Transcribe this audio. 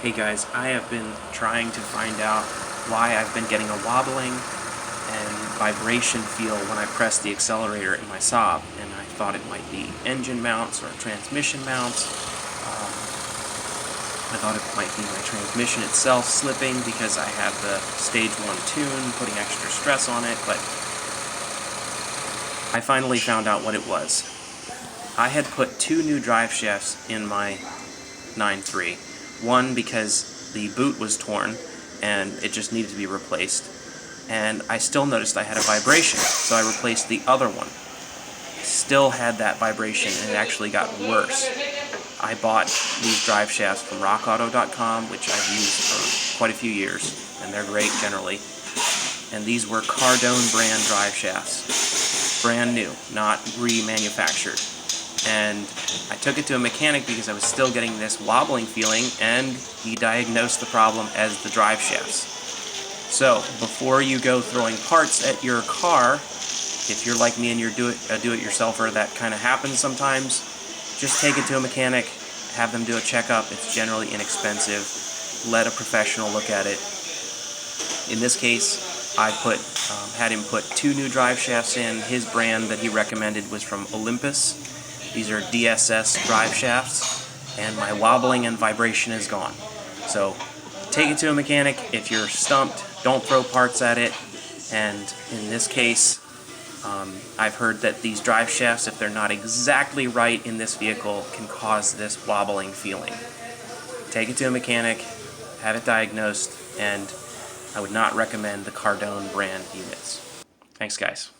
Hey guys, I have been trying to find out why I've been getting a wobbling and vibration feel when I press the accelerator in my Saab, and I thought it might be engine mounts or transmission mounts. I thought it might be my transmission itself slipping because I have the stage 1 tune, putting extra stress on it, but I finally found out what it was. I had put 2 new drive shafts in my 9.3. One because the boot was torn and it just needed to be replaced, and I still noticed I had a vibration, so I replaced the other one. Still had that vibration, and it actually got worse. I bought these drive shafts from Rockauto.com, which I've used for quite a few years, and they're great generally. And these were Cardone brand drive shafts. Brand new, not remanufactured. And I took it to a mechanic because I was still getting this wobbling feeling, and he diagnosed the problem as the drive shafts. So, before you go throwing parts at your car, if you're like me and you're a do-it-yourselfer, that kind of happens sometimes, just take it to a mechanic, have them do a checkup. It's generally inexpensive. Let a professional look at it. In this case, I had him put 2 new drive shafts in. His brand that he recommended was from Olympus. These are DSS drive shafts, and my wobbling and vibration is gone. So take it to a mechanic. If you're stumped, don't throw parts at it. And in this case, I've heard that these drive shafts, if they're not exactly right in this vehicle, can cause this wobbling feeling. Take it to a mechanic, have it diagnosed, and I would not recommend the Cardone brand units. Thanks, guys.